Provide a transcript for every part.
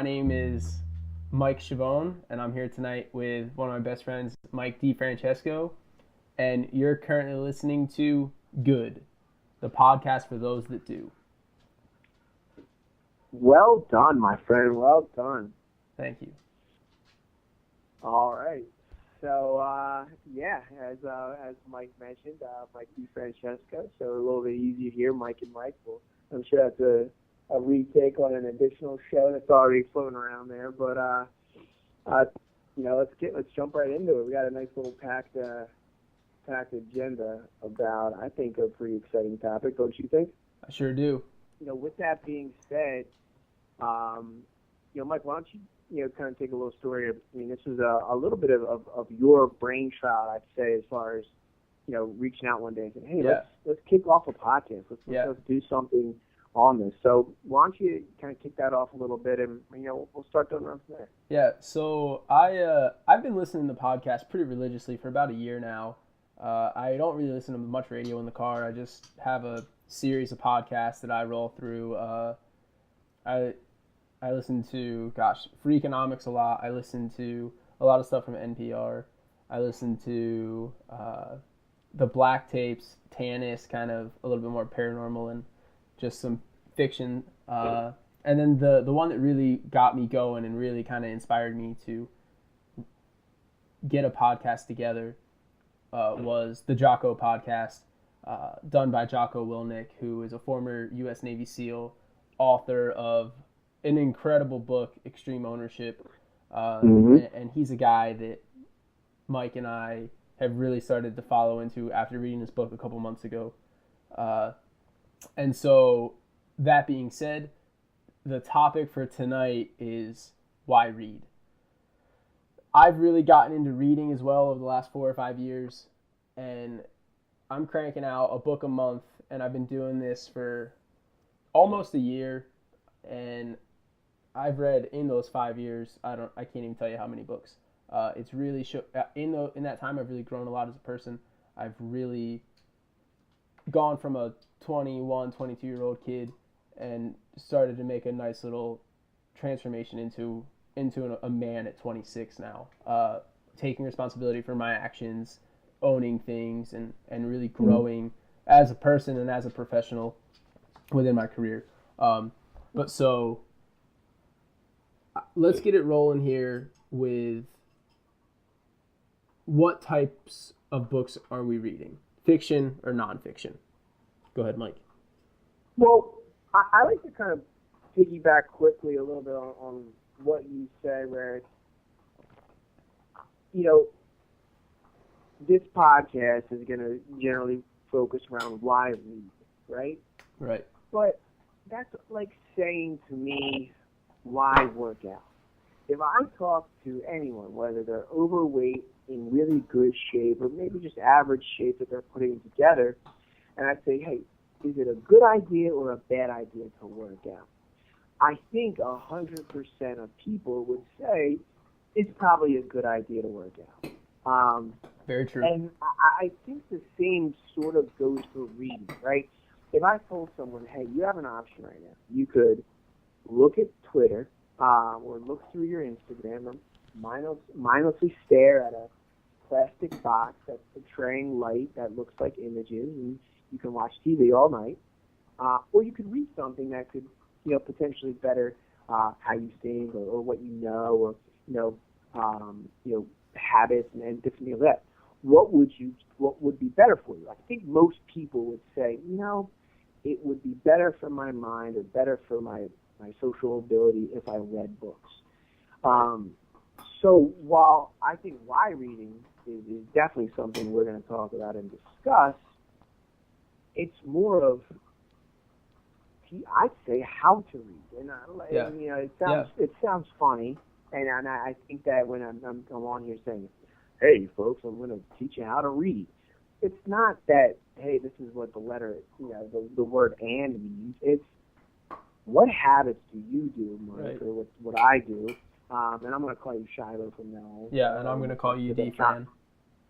My name is Mike Chavone, and I'm here tonight with one of my best friends, Mike DiFrancesco, and you're currently listening to Good, the podcast for those that do. Well done, my friend. Well done. Thank you. All right. So, as Mike mentioned, Mike DiFrancesco. So a little bit easier here, Mike and Mike. I'm sure that's a retake on an additional show that's already floating around there. But let's jump right into it. We got a nice little packed agenda about, I think, a pretty exciting topic. Don't you think? I sure do. With that being said, Mike, why don't you kind of take a little story. This is a little bit of your brainchild, I'd say, as far as, reaching out one day and saying, hey, let's kick off a podcast. Let's do something on this. So why don't you kind of kick that off a little bit, and, we'll start going around from there. Yeah, so I've been listening to podcasts pretty religiously for about a year now. I don't really listen to much radio in the car. I just have a series of podcasts that I roll through. I listen to, Freakonomics a lot. I listen to a lot of stuff from NPR. I listen to the Black Tapes, Tanis, kind of a little bit more paranormal and just some fiction. And then the one that really got me going and really kind of inspired me to get a podcast together was the Jocko podcast, done by Jocko Willink, who is a former U.S. Navy SEAL, author of an incredible book, Extreme Ownership, and he's a guy that Mike and I have really started to follow into after reading this book a couple months ago. And so, that being said, the topic for tonight is why read. I've really gotten into reading as well over the last 4 or 5 years, and I'm cranking out a book a month, and I've been doing this for almost a year, and I've read in those 5 years, I can't even tell you how many books. It's really in that time I've really grown a lot as a person. I've really gone from a 21, 22-year-old kid and started to make a nice little transformation into a man at 26 now. Taking responsibility for my actions, owning things, and really growing as a person and as a professional within my career. But so let's get it rolling here with what types of books are we reading? Fiction or nonfiction? Go ahead, Mike. Well, I like to kind of piggyback quickly a little bit on what you said, where, this podcast is going to generally focus around why read, right? Right. But that's like saying to me, why work out? If I talk to anyone, whether they're overweight, in really good shape, or maybe just average shape that they're putting together, and I say, hey, is it a good idea or a bad idea to work out? I think 100% of people would say it's probably a good idea to work out. Very true. And I think the same sort of goes for reading, right? If I told someone, hey, you have an option right now. You could look at Twitter or look through your Instagram or mindlessly stare at a plastic box that's portraying light that looks like images, and you can watch TV all night. Or you could read something that could, potentially better how you think or what you know, or habits and different things like that. What would be better for you? I think most people would say, it would be better for my mind or better for my social ability if I read books. So while I think why reading is definitely something we're going to talk about and discuss, it's more of, I'd say, how to read. And it sounds funny, and I think that when I'm on here saying, hey, folks, I'm going to teach you how to read. It's not that, hey, this is what the letter, the word and means. It's what habits do you do, Mike, right, or what I do. And I'm going to call you Shiloh from now on. Yeah, and I'm going to call you D-Fan.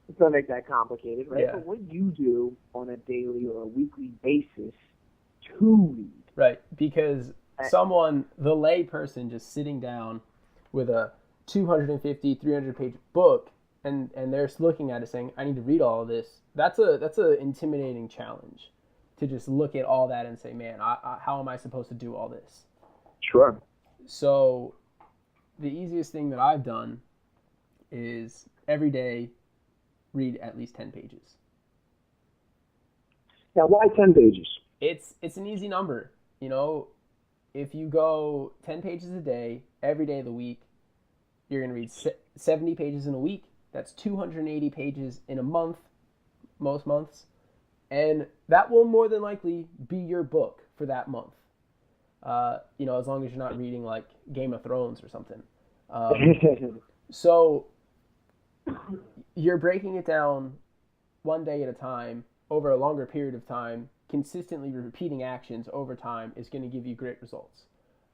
It's going to make that complicated, right? Yeah. But what you do on a daily or a weekly basis to read. Right, because someone, the lay person, just sitting down with a 250, 300 page book, and they're looking at it saying, I need to read all of this. That's a intimidating challenge, to just look at all that and say, man, how am I supposed to do all this? Sure. So the easiest thing that I've done is every day read at least 10 pages. Now, why 10 pages? It's an easy number. If you go 10 pages a day, every day of the week, you're going to read 70 pages in a week. That's 280 pages in a month, most months. And that will more than likely be your book for that month. As long as you're not reading like Game of Thrones or something. So you're breaking it down one day at a time over a longer period of time. Consistently repeating actions over time is going to give you great results.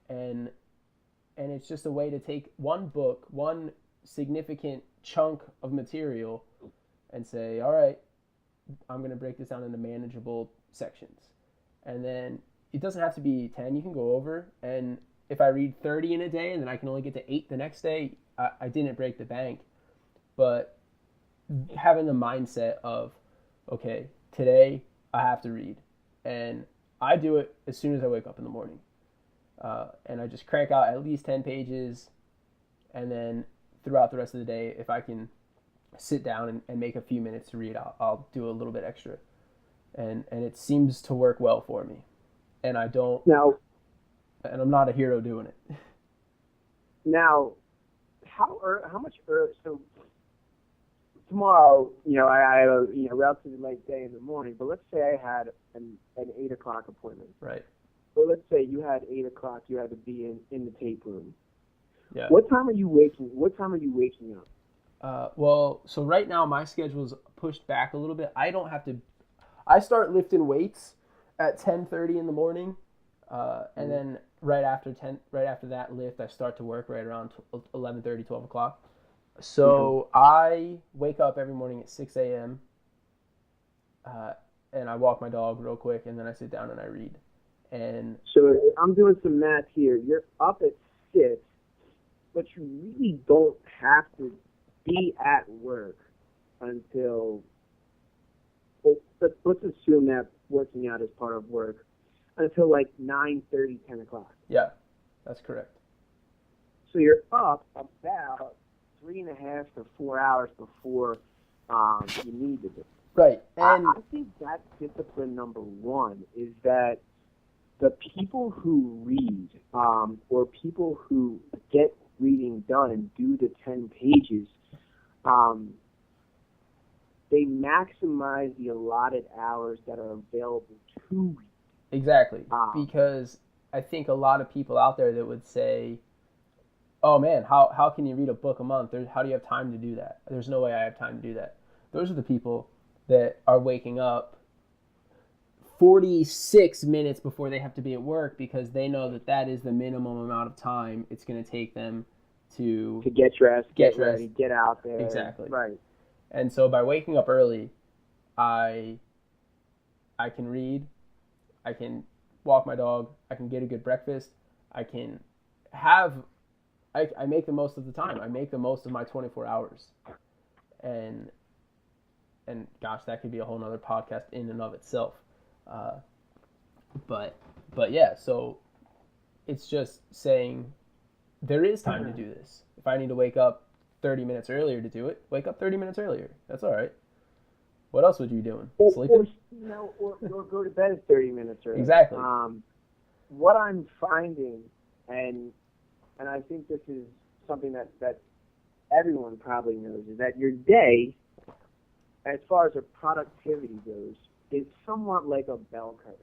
And it's just a way to take one book, one significant chunk of material, and say, all right, I'm going to break this down into manageable sections. And then it doesn't have to be 10. You can go over. And if I read 30 in a day and then I can only get to 8 the next day, I didn't break the bank. But having the mindset of, okay, today I have to read. And I do it as soon as I wake up in the morning. And I just crank out at least 10 pages. And then throughout the rest of the day, if I can sit down and make a few minutes to read, I'll do a little bit extra. And it seems to work well for me. And I'm not a hero doing it. Now, how much early? So tomorrow, I have a relatively late day in the morning. But let's say I had an 8 o'clock appointment. Right. Or let's say you had 8 o'clock. You had to be in the tape room. Yeah. What time are you waking up? So right now my schedule is pushed back a little bit. I start lifting weights at 10:30 in the morning, and then right after that lift, I start to work right around 11:30, 12 o'clock. So I wake up every morning at 6 a.m. And I walk my dog real quick, and then I sit down and I read. And so I'm doing some math here. You're up at 6, but you really don't have to be at work until, let's assume that working out is part of work, until like 9:30, 10 o'clock. Yeah, that's correct. So you're up about 3.5 to 4 hours before you need to be. Right. And I think that's discipline number one, is that the people who read, or people who get reading done and do the 10 pages, they maximize the allotted hours that are available to read. Exactly. Because I think a lot of people out there that would say, oh man, how can you read a book a month? How do you have time to do that? There's no way I have time to do that. Those are the people that are waking up 46 minutes before they have to be at work, because they know that is the minimum amount of time it's going to take them to get dressed, get ready, get out there. Exactly. Right. And so by waking up early, I can read, I can walk my dog, I can get a good breakfast, I make the most of the time. I make the most of my 24 hours. And gosh, that could be a whole nother podcast in and of itself. But yeah, so it's just saying there is time to do this. If I need to wake up 30 minutes earlier to do it, wake up 30 minutes earlier. That's all right. What else would you be doing? Sleeping? Or go to bed 30 minutes earlier. Exactly. What I'm finding, and I think this is something that everyone probably knows, is that your day, as far as the productivity goes, is somewhat like a bell curve.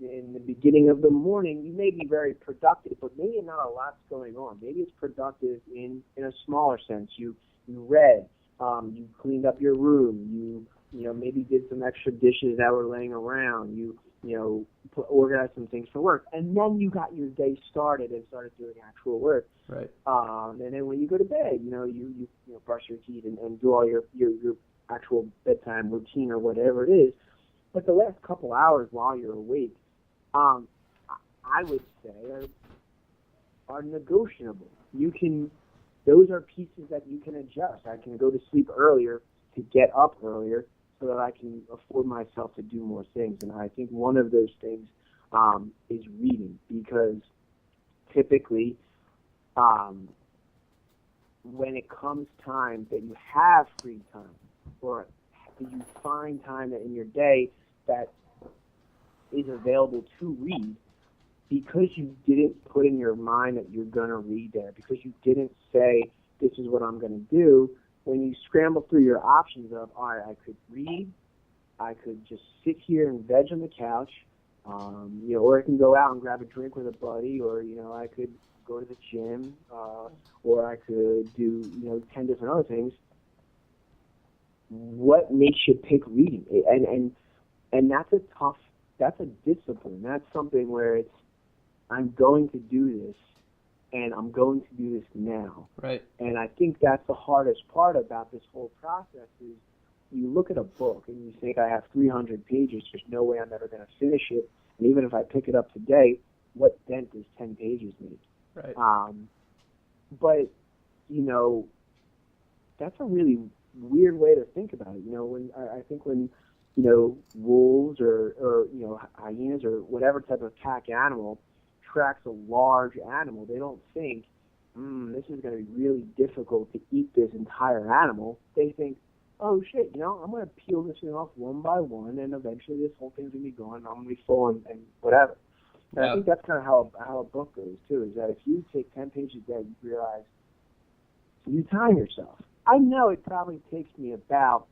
In the beginning of the morning, you may be very productive, but maybe not a lot's going on. Maybe it's productive in a smaller sense. You read, you cleaned up your room, you maybe did some extra dishes that were laying around, you organized some things for work, and then you got your day started and started doing actual work. Right. And then when you go to bed, you brush your teeth and do all your actual bedtime routine or whatever it is. But the last couple hours while you're awake, I would say, are negotiable. Those are pieces that you can adjust. I can go to sleep earlier to get up earlier so that I can afford myself to do more things. And I think one of those things is reading, because typically when it comes time that you have free time, or you find time in your day that is available to read, because you didn't put in your mind that you're going to read there, because you didn't say, this is what I'm going to do, when you scramble through your options of, all right, I could read, I could just sit here and veg on the couch, or I can go out and grab a drink with a buddy, or, I could go to the gym, or I could do, 10 different other things. What makes you pick reading? And that's a discipline. That's something where I'm going to do this, and I'm going to do this now. Right. And I think that's the hardest part about this whole process is you look at a book and you think, I have 300 pages, there's no way I'm ever going to finish it. And even if I pick it up today, what dent does 10 pages make? Right. But, that's a really weird way to think about it. I think when wolves or hyenas or whatever type of pack animal tracks a large animal, they don't think, this is going to be really difficult to eat this entire animal. They think, oh shit, I'm going to peel this thing off one by one, and eventually this whole thing's going to be gone, and I'm going to be full and whatever. And I think that's kind of how a book goes too, is that if you take 10 pages a day, you realize you time yourself. I know it probably takes me about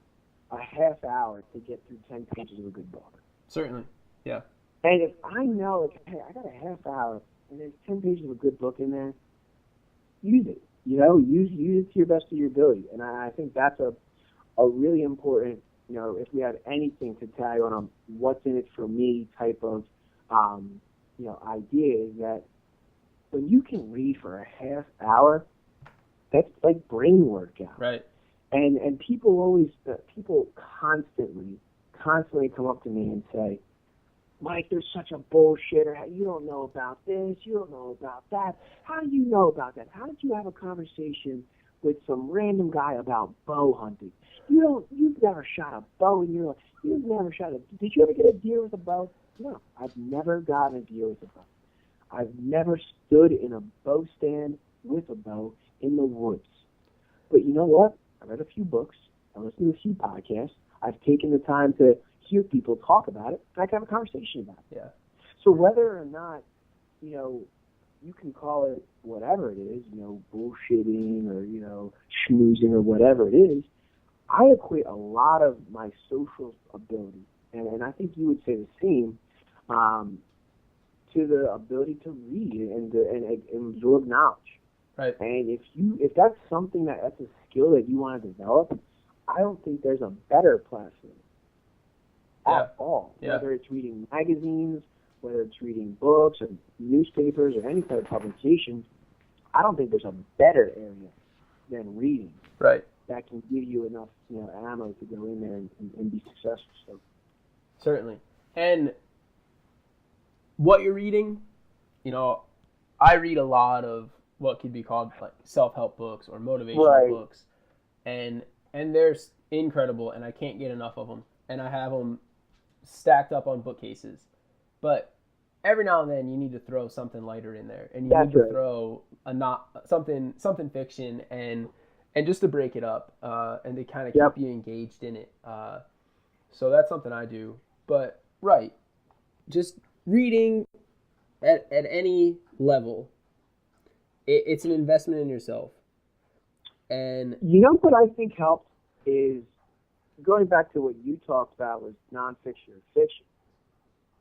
a half hour to get through 10 pages of a good book. Certainly, yeah. And if I know, hey, I got a half hour, and there's 10 pages of a good book in there, use it. Use it to your best of your ability. And I think that's a really important, if we have anything to tag on a what's in it for me type of, idea, is that when you can read for a half hour, that's like brain workout. Right. And people constantly come up to me and say, Mike, there's such a bullshitter. You don't know about this. You don't know about that. How do you know about that? How did you have a conversation with some random guy about bow hunting? You've never shot a bow in your life. Did you ever get a deer with a bow? No, I've never gotten a deer with a bow. I've never stood in a bow stand with a bow in the woods. But you know what? I read a few books. I listened to a few podcasts. I've taken the time to hear people talk about it, and I can have a conversation about it. Yeah. So whether or not, you can call it whatever it is, bullshitting or, schmoozing or whatever it is, I equate a lot of my social ability, and I think you would say the same, to the ability to read and absorb knowledge. Right. And if that's something that's a skill that you want to develop, I don't think there's a better platform at all. Yeah. Whether it's reading magazines, whether it's reading books or newspapers or any kind of publication, I don't think there's a better area than reading. Right. That can give you enough, ammo to go in there and be successful. So. Certainly. And what you're reading, I read a lot of what could be called like self-help books or motivational books, and they're incredible, and I can't get enough of them, and I have them stacked up on bookcases. But every now and then you need to throw something lighter in there, and you need to throw something fiction and just to break it up and to kind of keep you engaged in it. So that's something I do. But just reading at any level, it's an investment in yourself. And what I think helps is going back to what you talked about was nonfiction or fiction.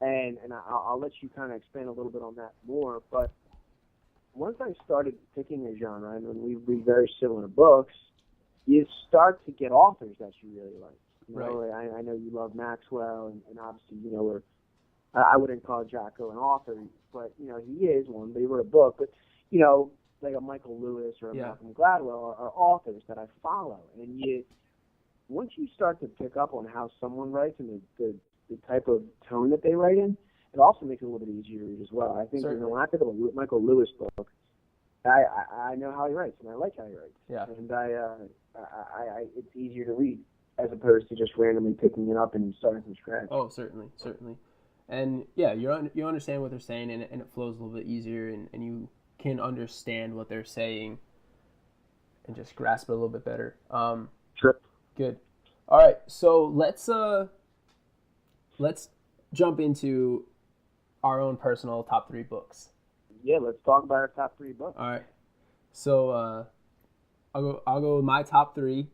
And I'll let you kind of expand a little bit on that more. But once I started picking a genre, and when we read very similar books, you start to get authors that you really like. I know you love Maxwell, and obviously, I wouldn't call Jocko an author, but, he is one. They wrote a book. But, like a Michael Lewis or a Malcolm Gladwell are authors that I follow. And once you start to pick up on how someone writes and the type of tone that they write in, it also makes it a little bit easier to read as well. I think when I pick up a Michael Lewis book, I know how he writes, and I like how he writes. Yeah. And it's easier to read as opposed to just randomly picking it up and starting from scratch. Oh, certainly. And yeah, you understand what they're saying, and it flows a little bit easier, and you can understand what they're saying and just grasp it a little bit better. Sure. Good. All right, so let's jump into our own personal top 3 books. Yeah, let's talk about our top 3 books. All right. So I'll go with my top 3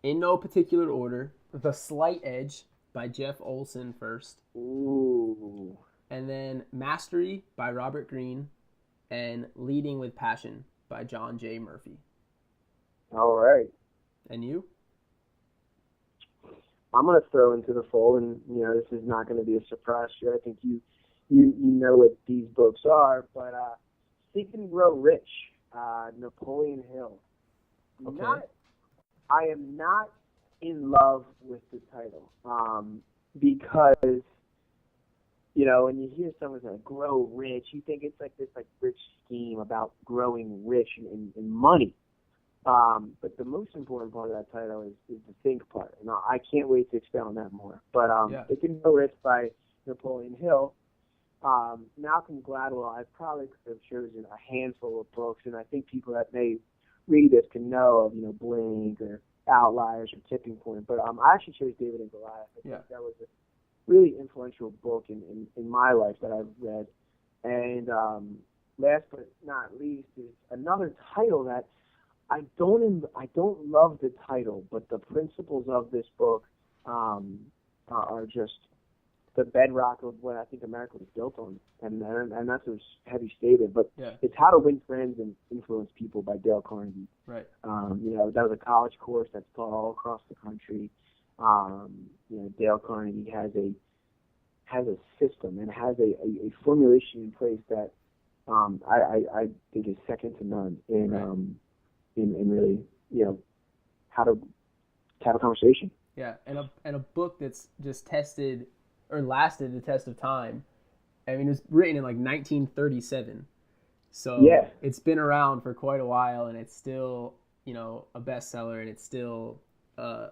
in no particular order. The Slight Edge by Jeff Olson first. Ooh. And then Mastery by Robert Greene, and Leading with Passion by John J. Murphy. All right. And you? I'm going to throw into the fold, and this is not going to be a surprise to you. I think you know what these books are, but Think and Grow Rich, Napoleon Hill. Okay. I am not in love with the title because when you hear someone say grow rich, you think it's like this rich scheme about growing rich in money. But the most important part of that title is the think part, and I can't wait to expound on that more. But Think and Grow Rich by Napoleon Hill. Malcolm Gladwell, I probably could have chosen a handful of books, and I think people that may read this can know of Blink or Outliers or Tipping Point. But I actually chose David and Goliath. I think that was a really influential book in my life that I've read. And last but not least is another title that I don't love the title, but the principles of this book are just the bedrock of what I think America was built on, and that's a heavy statement. But It's How to Win Friends and Influence People by Dale Carnegie. Right. That was a college course that's taught all across the country. Dale Carnegie has a system and has a formulation in place that I think is second to none in really how to have a conversation. Yeah, and a book that's just tested or lasted the test of time. I mean, it was written in like 1937, so it's been around for quite a while, and it's still a bestseller, and it's still a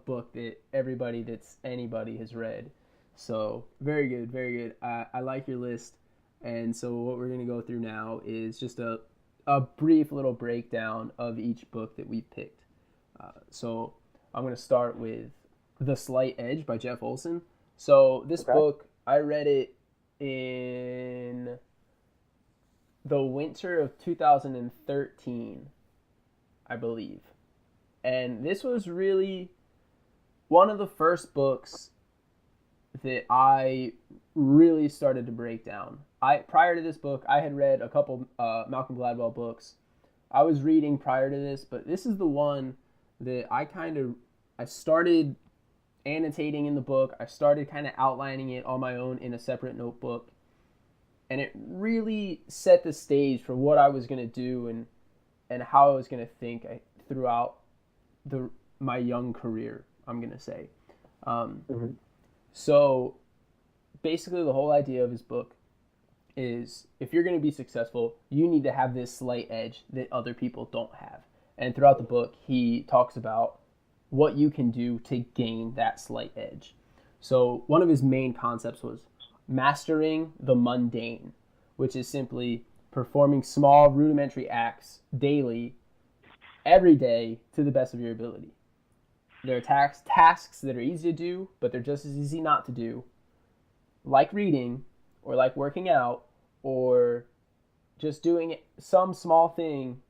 book that anybody has read. So very good, very good. I like your list, and so what we're gonna go through now is just a brief little breakdown of each book that we picked. So I'm gonna start with The Slight Edge by Jeff Olson. So this book, I read it in the winter of 2013, I believe. And this was really one of the first books that I really started to break down. Prior to this book, I had read a couple Malcolm Gladwell books. I was reading prior to this, but this is the one that I started annotating in the book. I started kind of outlining it on my own in a separate notebook, and it really set the stage for what I was going to do and how I was going to think throughout my young career, I'm going to say. So basically the whole idea of his book is if you're going to be successful, you need to have this slight edge that other people don't have. And throughout the book, he talks about what you can do to gain that slight edge. So one of his main concepts was mastering the mundane, which is simply performing small rudimentary acts daily, every day, to the best of your ability. There are tasks that are easy to do, but they're just as easy not to do, like reading or like working out or just doing some small thing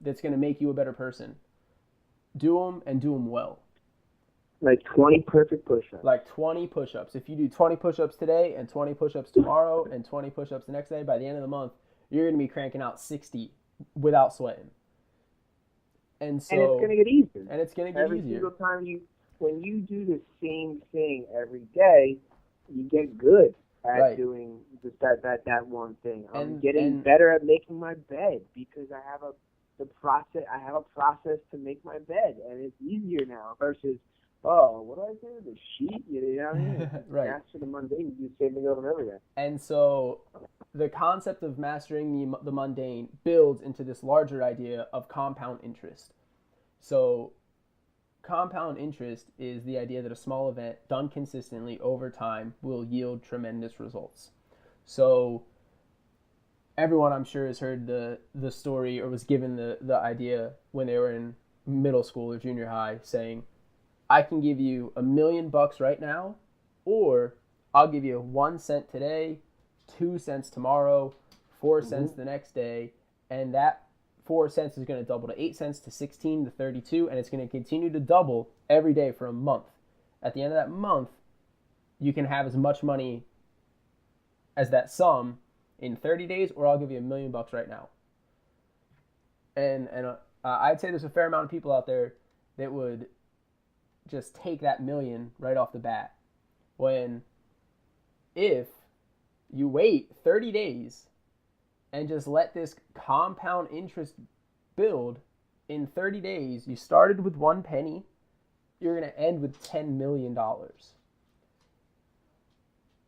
that's going to make you a better person. Do them and do them well. Like 20 perfect push-ups. Like 20 push-ups. If you do 20 push-ups today and 20 push-ups tomorrow and 20 push-ups the next day, by the end of the month, you're going to be cranking out 60 without sweating. And it's going to get easier. And it's going to get every easier. Every single time when you do the same thing every day, you get good at doing that one thing. I'm getting better at making my bed because I have a process to make my bed, and it's easier now versus oh, what do I say with the sheet? You know what I mean? Right. Master the mundane, you do the same thing over and over again. And so the concept of mastering the mundane builds into this larger idea of compound interest. So compound interest is the idea that a small event done consistently over time will yield tremendous results. So everyone, I'm sure, has heard the story or was given the idea when they were in middle school or junior high, saying, I can give you $1,000,000 right now, or I'll give you 1 cent today, 2 cents tomorrow, 4 cents the next day, and that 4 cents is going to double to 8 cents, to 16, to 32, and it's going to continue to double every day for a month. At the end of that month, you can have as much money as that sum in 30 days, or I'll give you $1,000,000 right now. And I'd say there's a fair amount of people out there that would just take that million right off the bat. When if you wait 30 days and just let this compound interest build, in 30 days, you started with 1 penny, you're going to end with $10 million.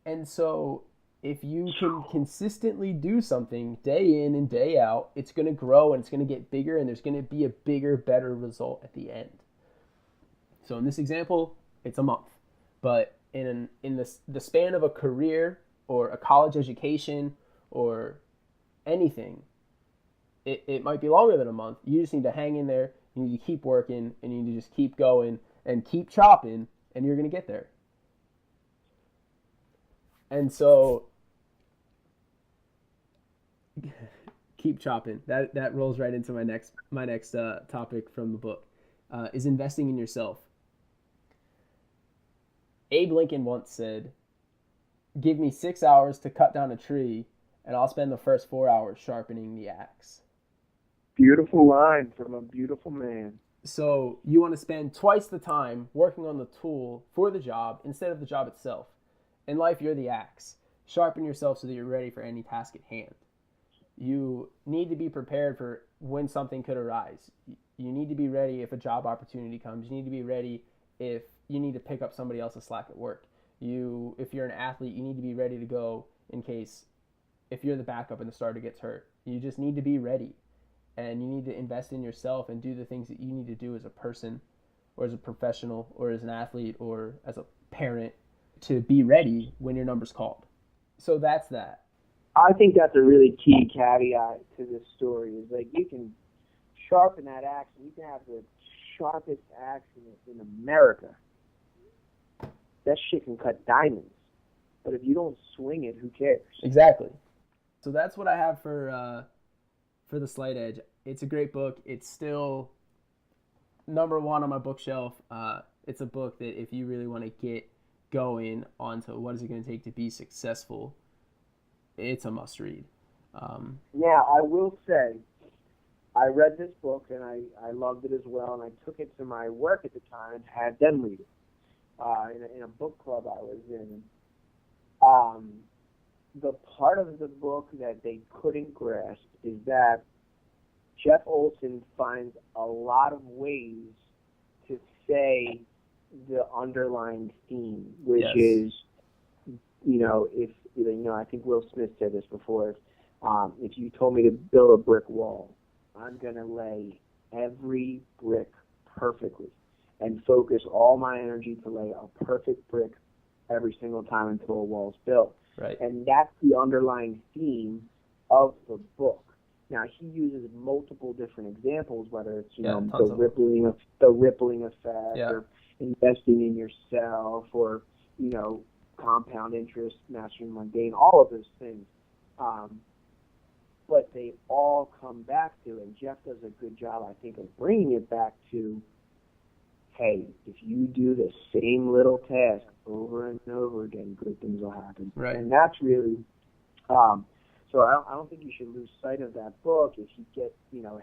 And so if you can consistently do something day in and day out, it's going to grow and it's going to get bigger, and there's going to be a bigger, better result at the end. So in this example, it's a month. But in the span of a career or a college education or anything, it might be longer than a month. You just need to hang in there. You need to keep working, and you need to just keep going and keep chopping, and you're going to get there. And so keep chopping. That rolls right into my next topic from the book, is investing in yourself. Abe Lincoln once said, give me 6 hours to cut down a tree, and I'll spend the first 4 hours sharpening the axe. Beautiful line from a beautiful man. So you want to spend twice the time working on the tool for the job instead of the job itself. In life, you're the axe. Sharpen yourself so that you're ready for any task at hand. You need to be prepared for when something could arise. You need to be ready if a job opportunity comes. You need to be ready if you need to pick up somebody else's slack at work. If you're an athlete, you need to be ready to go in case if you're the backup and the starter gets hurt. You just need to be ready, and you need to invest in yourself and do the things that you need to do as a person or as a professional or as an athlete or as a parent to be ready when your number's called. So that's that. I think that's a really key caveat to this story, is like you can sharpen that axe, and you can have the sharpest axe in America. That shit can cut diamonds. But if you don't swing it, who cares? Exactly. So that's what I have for The Slight Edge. It's a great book. It's still number one on my bookshelf. It's a book that if you really want to get going onto what is it going to take to be successful, it's a must read. Now, I will say, I read this book and I loved it as well, and I took it to my work at the time and had them read it in a book club I was in. The part of the book that they couldn't grasp is that Jeff Olson finds a lot of ways to say the underlying theme, which Yes. is, I think Will Smith said this before. If you told me to build a brick wall, I'm going to lay every brick perfectly and focus all my energy to lay a perfect brick every single time until a wall's built. Right. And that's the underlying theme of the book. Now, he uses multiple different examples, whether it's the rippling effect, or investing in yourself, or compound interest, mastering mundane, all of those things. But they all come back to, and Jeff does a good job, I think, of bringing it back to, hey, if you do the same little task over and over again, good things will happen. Right. And that's really, so I don't think you should lose sight of that book if you get,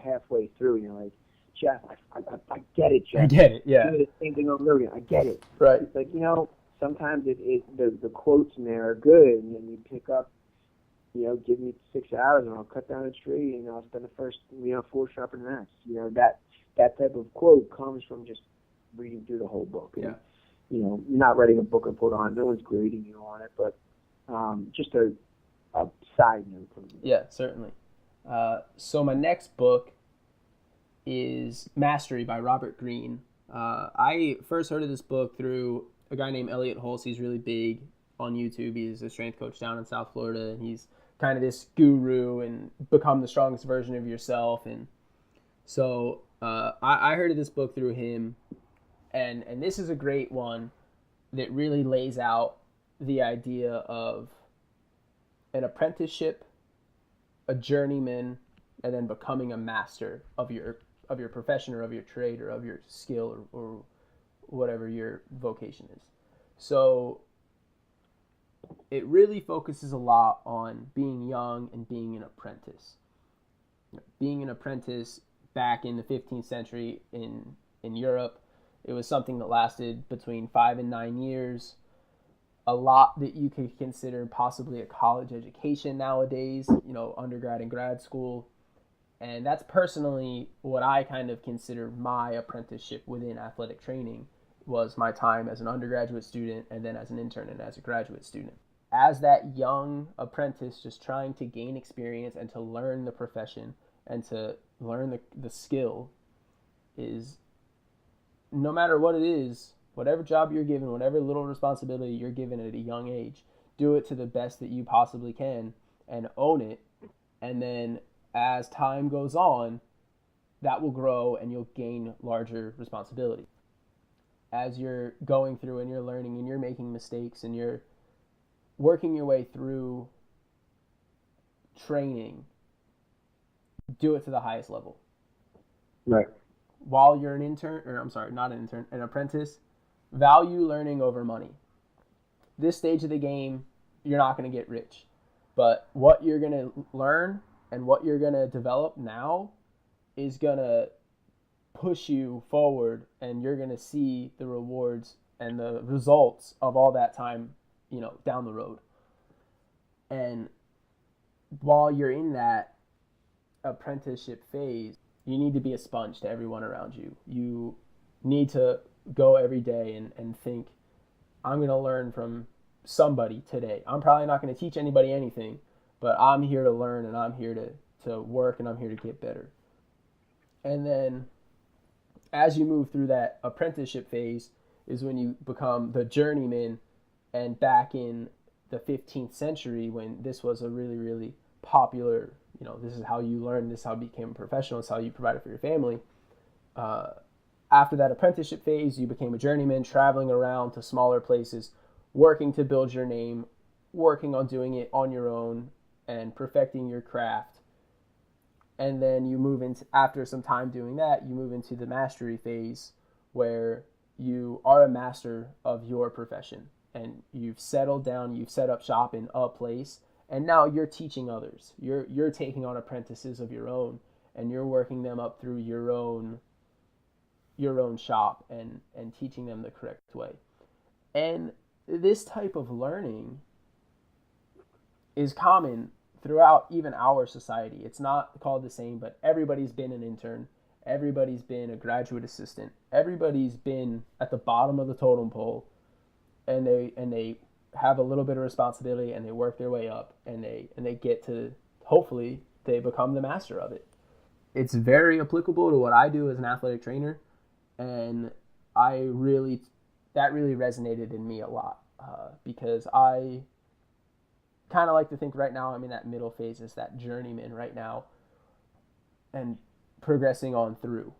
halfway through and you're like, Jeff, I get it, Jeff. I get it, yeah. Do the same thing over and over again. I get it. Right. It's like, sometimes the quotes in there are good, and then you pick up, give me 6 hours and I'll cut down a tree and I'll spend the first, 4 sharpening an axe. That type of quote comes from just reading through the whole book. And, Yeah. you're not writing a book report on it. No one's grading you on it, but just a side note from me. Yeah, certainly. So my next book is Mastery by Robert Greene. I first heard of this book through a guy named Elliot Hulse. He's really big on YouTube. He's a strength coach down in South Florida, and he's kind of this guru and become the strongest version of yourself. And so I heard of this book through him, and this is a great one that really lays out the idea of an apprenticeship, a journeyman, and then becoming a master of your profession or of your trade or of your skill or whatever your vocation is. So it really focuses a lot on being young and being an apprentice. Being an apprentice back in the 15th century in Europe, it was something that lasted between 5 and 9 years. A lot that you could consider possibly a college education nowadays, undergrad and grad school. And that's personally what I kind of consider my apprenticeship within athletic training, was my time as an undergraduate student and then as an intern and as a graduate student. As that young apprentice just trying to gain experience and to learn the profession and to learn the skill, is no matter what it is, whatever job you're given, whatever little responsibility you're given at a young age, do it to the best that you possibly can and own it. And then as time goes on, that will grow and you'll gain larger responsibility. As you're going through and you're learning and you're making mistakes and you're working your way through training, do it to the highest level. Right. While you're an apprentice, value learning over money. This stage of the game, you're not going to get rich. But what you're going to learn and what you're going to develop now is going to push you forward, and you're going to see the rewards and the results of all that time, down the road. And while you're in that apprenticeship phase, you need to be a sponge to everyone around you. You need to go every day and think, I'm going to learn from somebody today. I'm probably not going to teach anybody anything, but I'm here to learn and I'm here to work and I'm here to get better. And then as you move through that apprenticeship phase is when you become the journeyman. And back in the 15th century, when this was a really, really popular, this is how you learn, this is how you became a professional, this is how you provided for your family. After that apprenticeship phase, you became a journeyman, traveling around to smaller places, working to build your name, working on doing it on your own and perfecting your craft. And then you move into, after some time doing that, you move into the mastery phase where you are a master of your profession and you've settled down, you've set up shop in a place, and now you're teaching others. You're taking on apprentices of your own and you're working them up through your own shop and teaching them the correct way. And this type of learning is common throughout even our society. It's not called the same, but everybody's been an intern. Everybody's been a graduate assistant. Everybody's been at the bottom of the totem pole, and they have a little bit of responsibility and they work their way up and they get to, hopefully they become the master of it. It's very applicable to what I do as an athletic trainer, and that really resonated in me a lot because I kind of like to think right now I'm in that middle phase as that journeyman right now and progressing on through.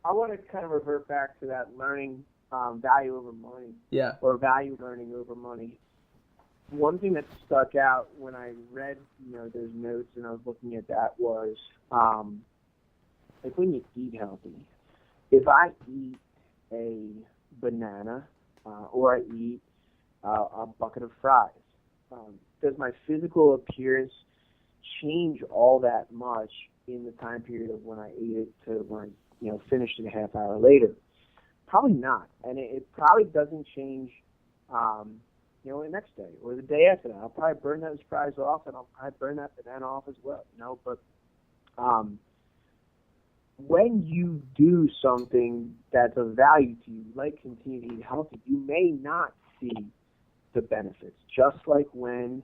I want to kind of revert back to that learning value over money. Yeah. Or value learning over money. One thing that stuck out when I read, those notes and I was looking at that was, like when you eat healthy, if I eat a banana or I eat a bucket of fries, does my physical appearance change all that much in the time period of when I ate it to when I, finished it a half hour later? Probably not. And it probably doesn't change, the next day or the day after that. I'll probably burn those fries off and I'll probably burn that banana off as well, But when you do something that's of value to you, like continue to eat healthy, you may not see the benefits. Just like when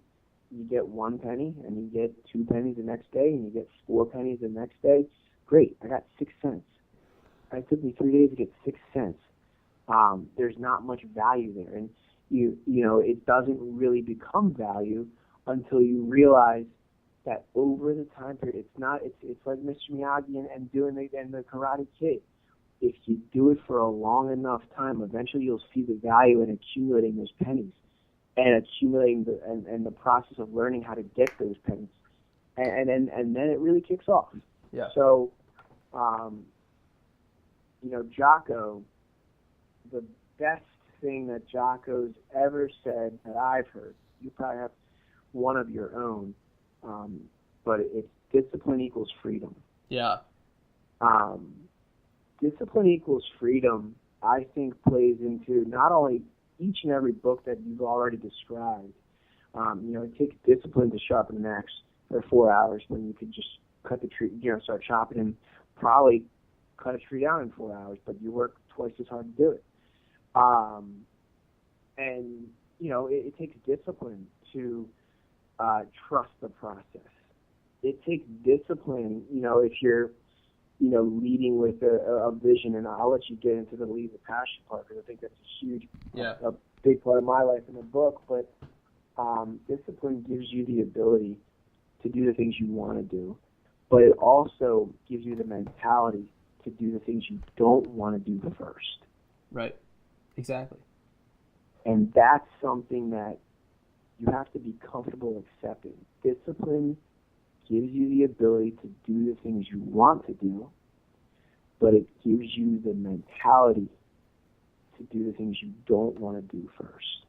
you get 1 penny and you get 2 pennies the next day and you get 4 pennies the next day, great, I got 6 cents. It took me 3 days to get 6 cents. There's not much value there, and it doesn't really become value until you realize that over the time period, it's like Mr. Miyagi and doing the Karate Kid. If you do it for a long enough time, eventually you'll see the value in accumulating those pennies and accumulating the process of learning how to get those pennies, and then it really kicks off. Yeah. So, Jocko, the best thing that Jocko's ever said that I've heard, you probably have one of your own, but it's discipline equals freedom. Yeah. Discipline equals freedom, I think, plays into not only each and every book that you've already described. It takes discipline to sharpen an axe for 4 hours when you could just cut the tree, start chopping and probably cut a tree down in 4 hours, but you work twice as hard to do it. It takes discipline to trust the process. It takes discipline, if you're, leading with a vision, and I'll let you get into the lead with passion part because I think that's a big part of my life in the book. But discipline gives you the ability to do the things you want to do, but it also gives you the mentality to do the things you don't want to do first. Right. Exactly. And that's something that you have to be comfortable accepting. Discipline gives you the ability to do the things you want to do, but it gives you the mentality to do the things you don't want to do first.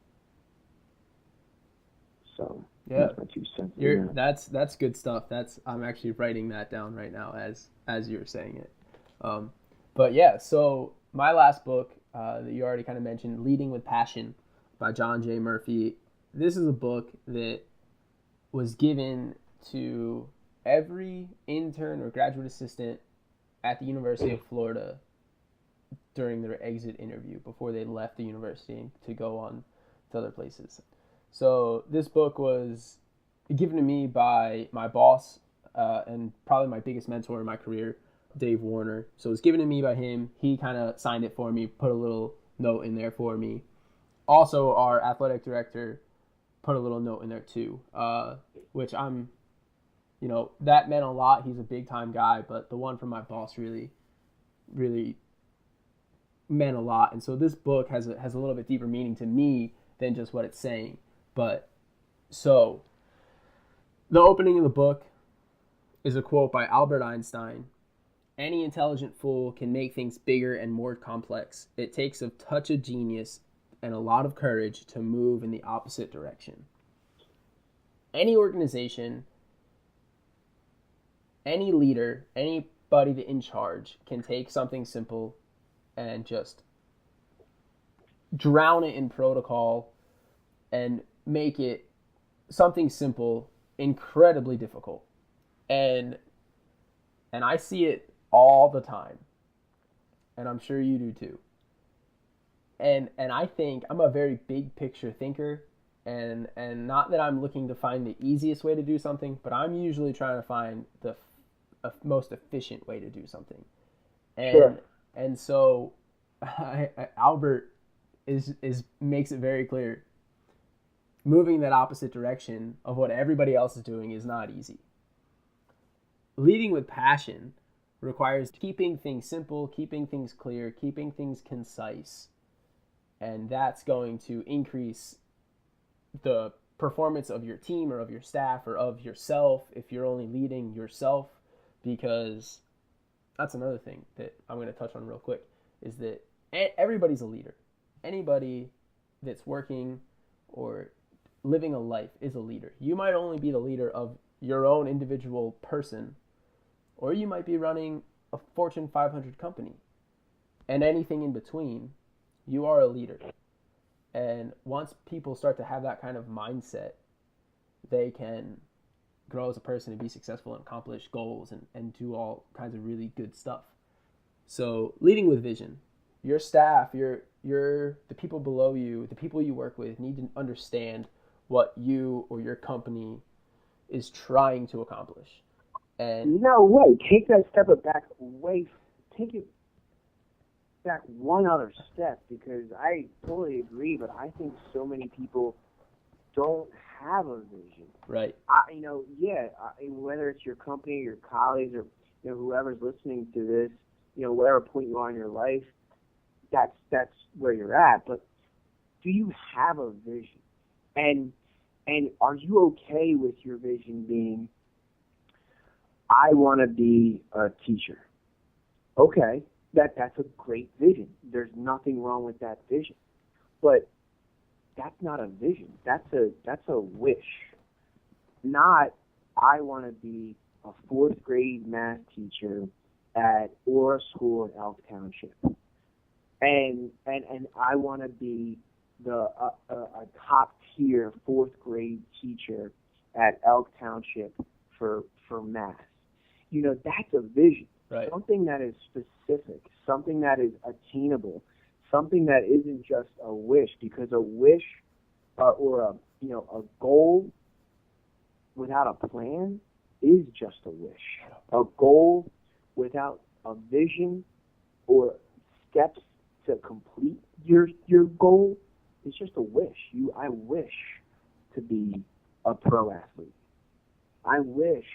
So that's my 2 cents. That's good stuff. I'm actually writing that down right now as you were saying it. But yeah, so my last book that you already kind of mentioned, Leading with Passion by John J. Murphy. This is a book that was given to every intern or graduate assistant at the University of Florida during their exit interview before they left the university to go on to other places. So this book was given to me by my boss and probably my biggest mentor in my career, Dave Warner. So it was given to me by him. He kind of signed it for me, put a little note in there for me. Also, our athletic director put a little note in there too, which that meant a lot. He's a big time guy, but the one from my boss really, really meant a lot. And so this book has a little bit deeper meaning to me than just what it's saying. But so the opening of the book is a quote by Albert Einstein. Any intelligent fool can make things bigger and more complex. It takes a touch of genius and a lot of courage to move in the opposite direction. Any organization, any leader, anybody in charge can take something simple and just drown it in protocol and make it something simple incredibly difficult. And I see it all the time. And I'm sure you do too. And I think I'm a very big picture thinker, and not that I'm looking to find the easiest way to do something, but I'm usually trying to find the most efficient way to do something. And so Albert makes it very clear. Moving that opposite direction of what everybody else is doing is not easy. Leading with passion requires keeping things simple, keeping things clear, keeping things concise. And that's going to increase the performance of your team or of your staff or of yourself if you're only leading yourself, because that's another thing that I'm going to touch on real quick, is that everybody's a leader. Anybody that's working or living a life is a leader. You might only be the leader of your own individual person, or you might be running a Fortune 500 company, and anything in between. You are a leader. And once people start to have that kind of mindset, they can grow as a person and be successful and accomplish goals and do all kinds of really good stuff. So leading with vision, your staff, your the people below you, the people you work with need to understand what you or your company is trying to accomplish. And No way. Take that step back way. Take it back one other step, because I totally agree, but I think so many people don't have a vision. right, Whether it's your company, your colleagues, or whoever's listening to this, whatever point you are in your life, that's where you're at. But do you have a vision? And are you okay with your vision being, I want to be a teacher? Okay, that's a great vision. There's nothing wrong with that vision. But that's not a vision. That's a wish. Not, I want to be a fourth grade math teacher at Aura School in Elk Township, and I want to be a top tier fourth grade teacher at Elk Township for math. That's a vision. right, Something that is specific, something that is attainable, something that isn't just a wish, because a wish or a goal without a plan is just a wish. A goal without a vision or steps to complete your goal is just a wish. I wish to be a pro athlete. I wish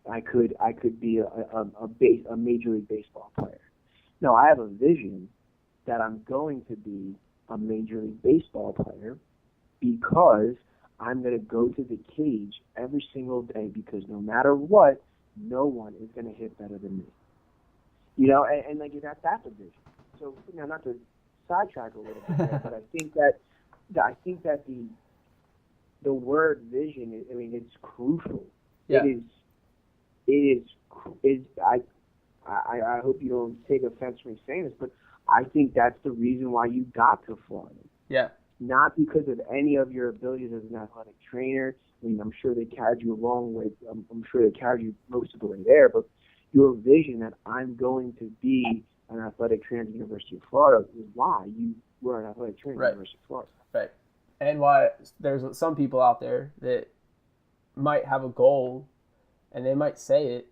I could be a Major League Baseball player. No, I have a vision that I'm going to be a Major League Baseball player, because I'm going to go to the cage every single day, because no matter what, no one is going to hit better than me. And like that's a vision. So not to sidetrack a little bit there, but I think that the word vision, it's crucial. yeah, It is. I hope you don't take offense from me saying this, but I think that's the reason why you got to Florida. yeah, Not because of any of your abilities as an athletic trainer. I'm sure they carried you a long way. I'm sure they carried you most of the way there, but your vision that I'm going to be an athletic trainer at the University of Florida is why you were an athletic trainer at the University of Florida. right. And why there's some people out there that might have a goal and they might say it,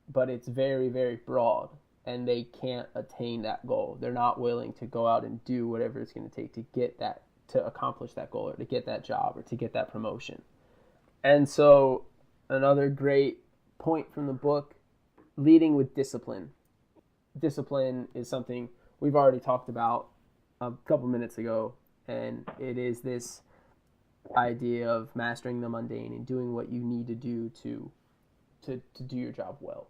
but it's very, very broad and they can't attain that goal. They're not willing to go out and do whatever it's going to take to get that, to accomplish that goal, or to get that job, or to get that promotion. And so another great point from the book, leading with discipline. Discipline is something we've already talked about a couple minutes ago, and it is this idea of mastering the mundane and doing what you need to do to do your job well.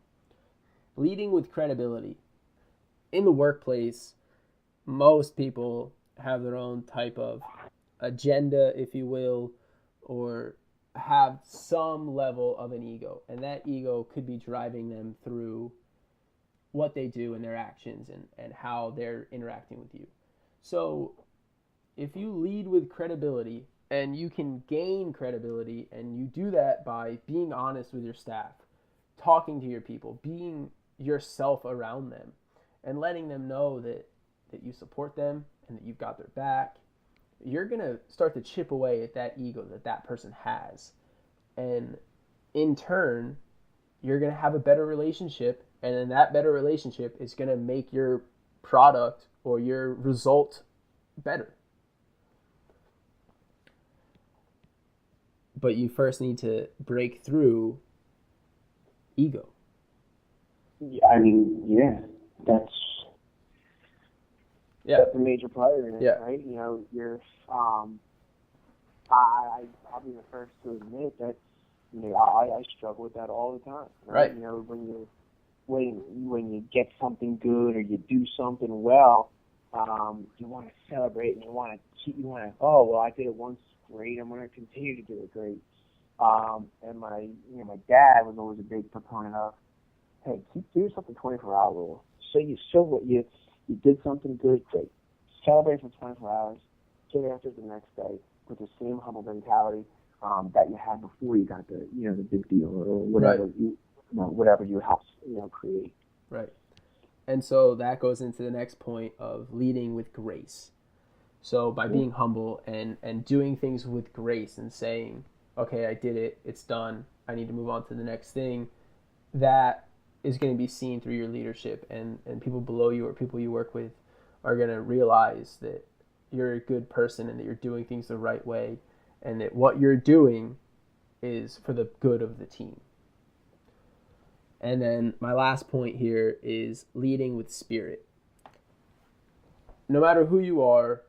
Leading with credibility. In the workplace, most people have their own type of agenda, if you will, or have some level of an ego, and that ego could be driving them through what they do and their actions and how they're interacting with you. So if you lead with credibility, and you can gain credibility, and you do that by being honest with your staff, talking to your people, being yourself around them, and letting them know that you support them and that you've got their back, you're going to start to chip away at that ego that person has. And in turn, you're going to have a better relationship, and then that better relationship is going to make your product or your result better. But you first need to break through ego. Yeah, that's a major player in it, Yeah. right? You're I'll be the first to admit that I struggle with that all the time. Right. When you get something good or you do something well, you want to celebrate, and you want to oh well, I did it once, great, I'm going to continue to do it great. And my dad was always a big proponent of, hey, keep doing something 24-hour rule. So you did something good, great. Celebrate for 24 hours. Get after it the next day with the same humble mentality that you had before you got the big deal or whatever. Right. Whatever you helped create. Right. And so that goes into the next point of leading with grace. So by being humble and doing things with grace and saying, okay, I did it, it's done, I need to move on to the next thing, that is going to be seen through your leadership, and people below you or people you work with are going to realize that you're a good person and that you're doing things the right way and that what you're doing is for the good of the team. And then my last point here is leading with spirit. No matter who you are,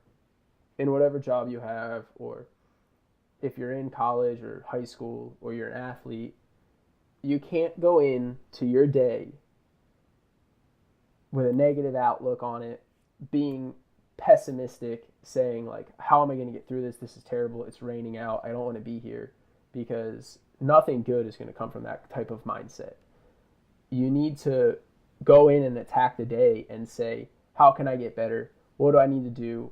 in whatever job you have, or if you're in college or high school or you're an athlete, you can't go into your day with a negative outlook on it, being pessimistic, saying like, how am I going to get through this? This is terrible. It's raining out. I don't want to be here, because nothing good is going to come from that type of mindset. You need to go in and attack the day and say, how can I get better? What do I need to do?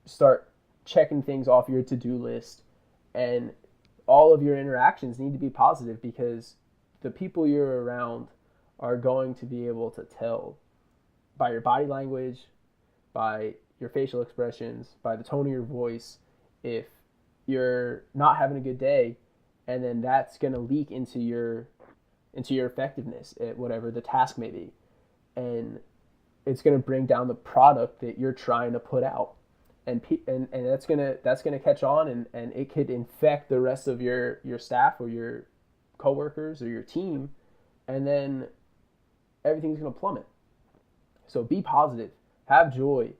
Start checking things off your to-do list, and all of your interactions need to be positive, because the people you're around are going to be able to tell by your body language, by your facial expressions, by the tone of your voice, if you're not having a good day, and then that's going to leak into your effectiveness at whatever the task may be, and it's going to bring down the product that you're trying to put out, and that's gonna catch on, and it could infect the rest of your staff or your coworkers or your team, and then everything's going to plummet. So be positive, have joy,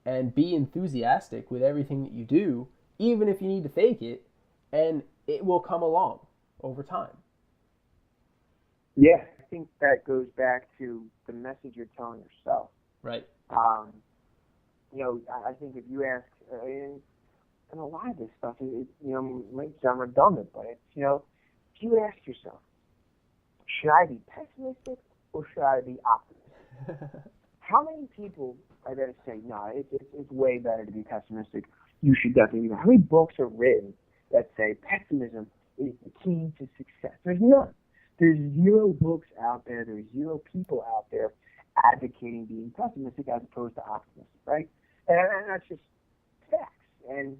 and be enthusiastic with everything that you do, even if you need to fake it, and it will come along over time. Yeah, I think that goes back to the message you're telling yourself. Right. I think if you ask, and a lot of this stuff, might sound redundant, but it's, if you ask yourself, should I be pessimistic or should I be optimistic? How many people are going to say, no, it's way better to be pessimistic. You should definitely be. How many books are written that say pessimism is the key to success? There's none. There's zero books out there. There's zero people out there advocating being pessimistic as opposed to optimistic, right? And that's just facts. And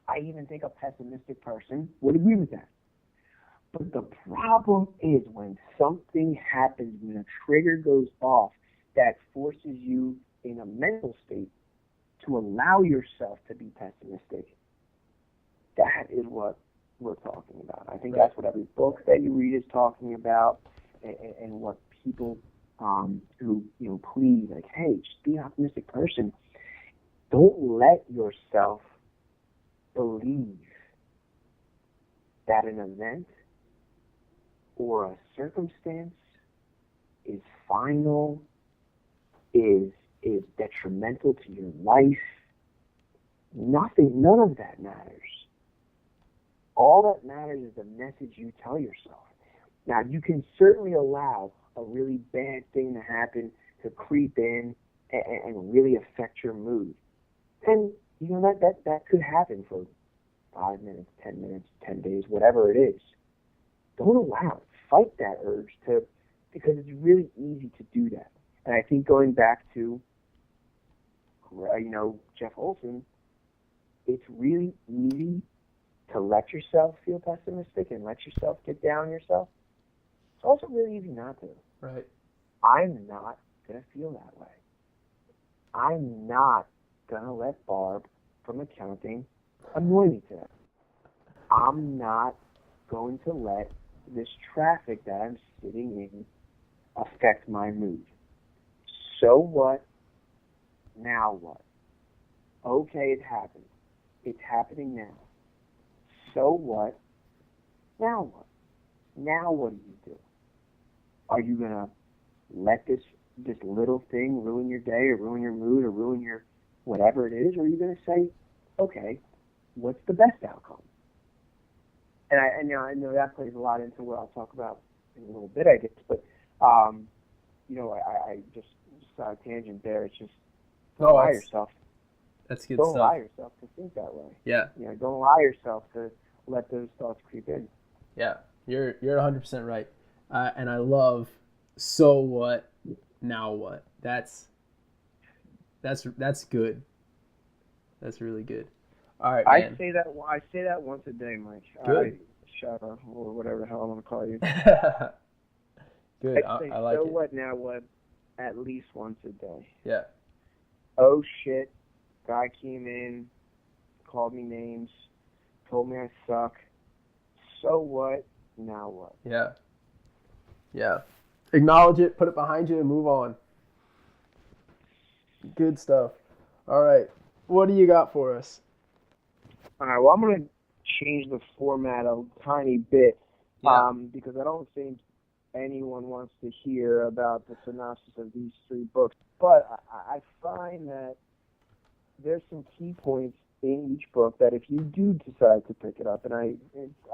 I even think a pessimistic person would agree with that. But the problem is when something happens, when a trigger goes off that forces you in a mental state to allow yourself to be pessimistic, that is what we're talking about. I think that's what every book that you read is talking about, and what people who plead, like, hey, just be an optimistic person. Don't let yourself believe that an event or a circumstance is final, is detrimental to your life. None of that matters. All that matters is the message you tell yourself. Now, you can certainly allow a really bad thing to happen, to creep in and really affect your mood. And, that could happen for 5 minutes, 10 minutes, 10 days, whatever it is. Don't allow it. Fight that urge because it's really easy to do that. And I think going back to, Jeff Olson, it's really easy to let yourself feel pessimistic and let yourself get down on yourself. It's also really easy not to. Right. I'm not going to feel that way. I'm not going to let Barb from accounting annoy me today. I'm not going to let this traffic that I'm sitting in affect my mood. So what? Now what? Okay, it happened. It's happening now. So what? Now what? Now what do you do? Are you going to let this little thing ruin your day or ruin your mood or ruin your whatever it is? Or are you going to say, okay, what's the best outcome? And I know that plays a lot into what I'll talk about in a little bit, I guess. But, I just a tangent there. It's just don't allow yourself. That's good don't stuff. Don't allow yourself to think that way. Yeah. Don't allow yourself to let those thoughts creep in. Yeah, you're 100% right. And I love, so what, now what? That's that's good. That's really good. All right, I man. say that. I say that once a day, Mike. Good. Shava, or whatever the hell I want to call you. Good. I say I like so it. what now what at least once a day. Yeah. Oh shit! Guy came in, called me names, told me I suck. So what? Now what? Yeah. Yeah. Acknowledge it, put it behind you, and move on. Good stuff. All right. What do you got for us? All right. Well, I'm gonna change the format a tiny bit, Yeah. because I don't think anyone wants to hear about the synopsis of these three books. But I find that there's some key points in each book that if you do decide to pick it up, and I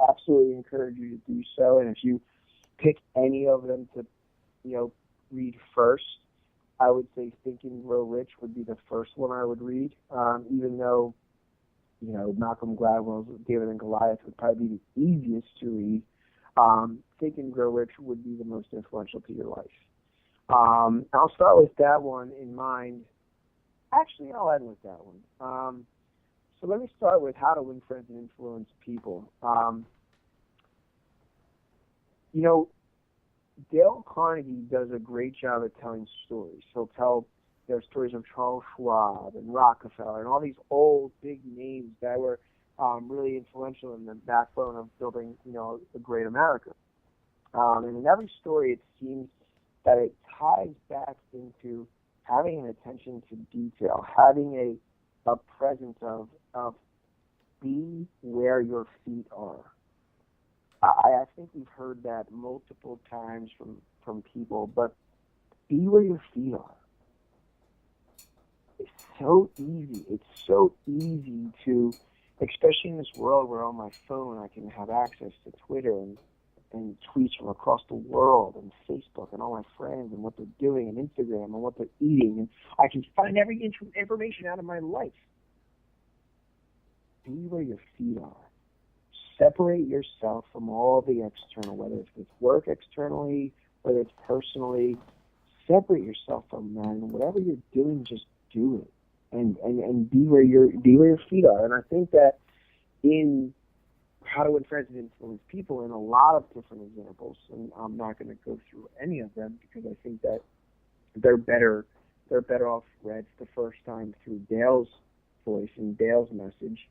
absolutely encourage you to do so, and if you pick any of them to, read first, I would say Think and Grow Rich would be the first one I would read, even though, Malcolm Gladwell's David and Goliath would probably be the easiest to read. Think and Grow Rich would be the most influential to your life. I'll start with that one in mind. Actually, I'll end with that one. So let me start with How to Win Friends and Influence People. Dale Carnegie does a great job at telling stories. He'll tell their stories of Charles Schwab and Rockefeller and all these old big names that were really influential in the backbone of building, a great America. And in every story, it seems that it ties back into having an attention to detail, having a presence of be where your feet are. I think we've heard that multiple times from people, but be where your feet are. It's so easy. It's so easy to, especially in this world where on my phone I can have access to Twitter and tweets from across the world and Facebook and all my friends and what they're doing and Instagram and what they're eating. And I can find every information out of my life. Be where your feet are. Separate yourself from all the external, whether it's with work externally, whether it's personally. Separate yourself from that, and whatever you're doing, just do it, and be where your feet are. And I think that in How to Win Friends and Influence People, in a lot of different examples, and I'm not going to go through any of them because I think that they're better off read the first time through Dale's voice and Dale's message.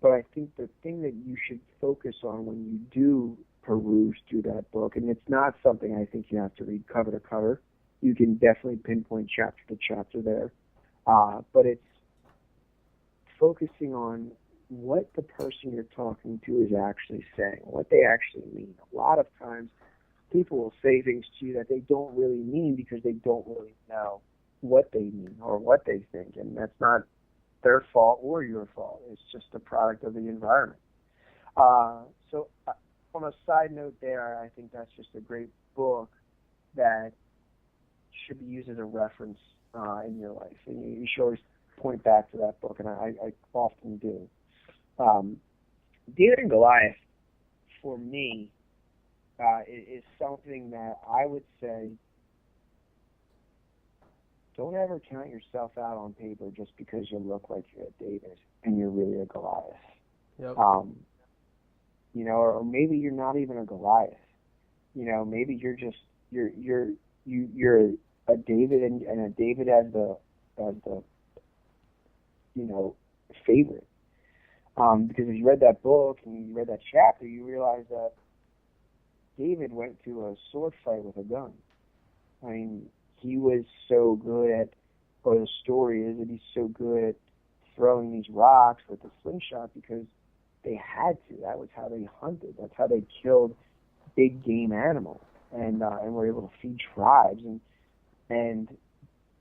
But I think the thing that you should focus on when you do peruse through that book, and it's not something I think you have to read cover to cover. You can definitely pinpoint chapter to chapter there. But it's focusing on what the person you're talking to is actually saying, what they actually mean. A lot of times people will say things to you that they don't really mean because they don't really know what they mean or what they think, and that's not their fault or your fault. It's just a product of the environment. So on a side note there, I think that's just a great book that should be used as a reference in your life. And you should always point back to that book, and I often do. David and Goliath, for me, is something that I would say, don't ever count yourself out on paper just because you look like you're a David and you're really a Goliath. Yep. Or maybe you're not even a Goliath. Maybe you're just you're a David and a David as the favorite. Because if you read that book and you read that chapter, you realize that David went to a sword fight with a gun. I mean, he was so good at, or the story is that he's so good at throwing these rocks with a slingshot because they had to. That was how they hunted. That's how they killed big game animals and were able to feed tribes. And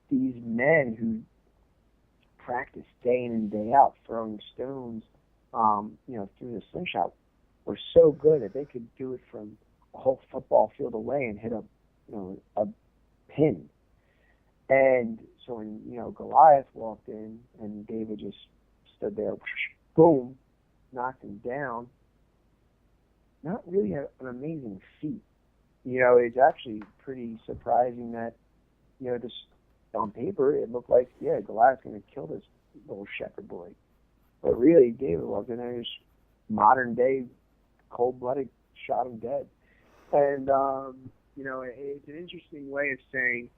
these men who practiced day in and day out throwing stones, through the slingshot were so good that they could do it from a whole football field away and hit a pin. And so when Goliath walked in and David just stood there, boom, knocked him down. Not really an amazing feat. It's actually pretty surprising that Just on paper, it looked like, yeah, Goliath's going to kill this little shepherd boy. But really, David walked in there, and just modern day, cold-blooded, shot him dead. And, it's an interesting way of saying,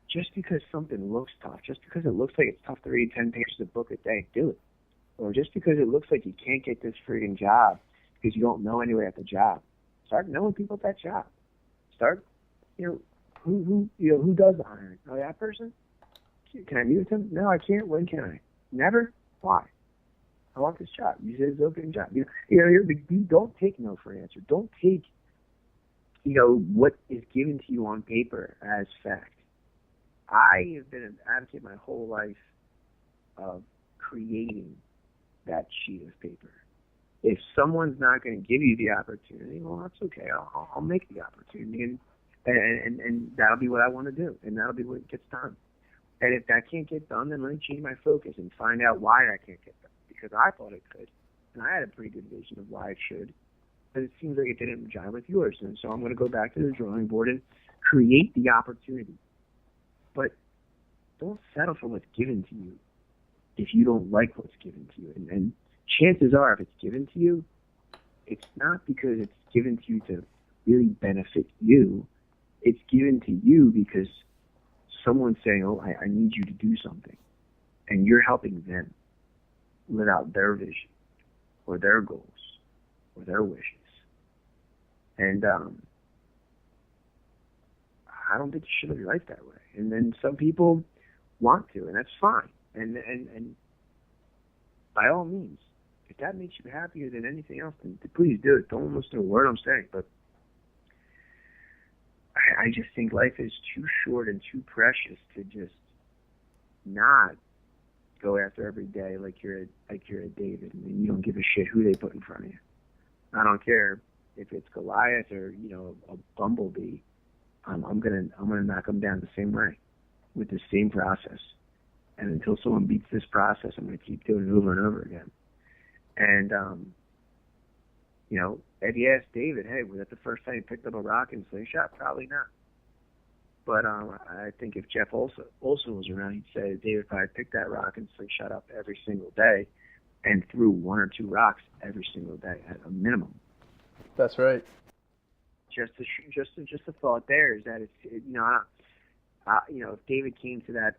just because something looks tough, just because it looks like it's tough to read 10 pages of a book a day, do it. Or just because it looks like you can't get this freaking job because you don't know anyone at the job, start knowing people at that job. Start, who does the hiring? Oh, that person? Can I meet with him? No, I can't. When can I? Never? Why? I want this job. You said it's an opening job. You don't take no for an answer. Don't take, what is given to you on paper as fact. I have been an advocate my whole life of creating that sheet of paper. If someone's not going to give you the opportunity, well, that's okay. I'll make the opportunity, and that'll be what I want to do, and that'll be what gets done. And if that can't get done, then let me change my focus and find out why that can't get done. Because I thought it could, and I had a pretty good vision of why it should, but it seems like it didn't jive with yours. And so I'm going to go back to the drawing board and create the opportunity. But don't settle for what's given to you if you don't like what's given to you. And chances are, if it's given to you, it's not because it's given to you to really benefit you. It's given to you because someone's saying, oh, I need you to do something. And you're helping them live out their vision or their goals or their wishes. And I don't think you should live your life that way. And then some people want to, and that's fine. And by all means, if that makes you happier than anything else, then please do it. Don't listen to a word I'm saying. But I just think life is too short and too precious to just not go after every day like you're a David, and you don't give a shit who they put in front of you. I don't care if it's Goliath or a bumblebee. I'm gonna knock them down the same way with the same process. And until someone beats this process, I'm gonna keep doing it over and over again. And if you ask David, hey, was that the first time you picked up a rock and slingshot? Probably not. But I think if Jeff Olson was around, he'd say David probably picked that rock and slingshot up every single day and threw one or two rocks every single day at a minimum. That's right. Just a thought there is that if David came to that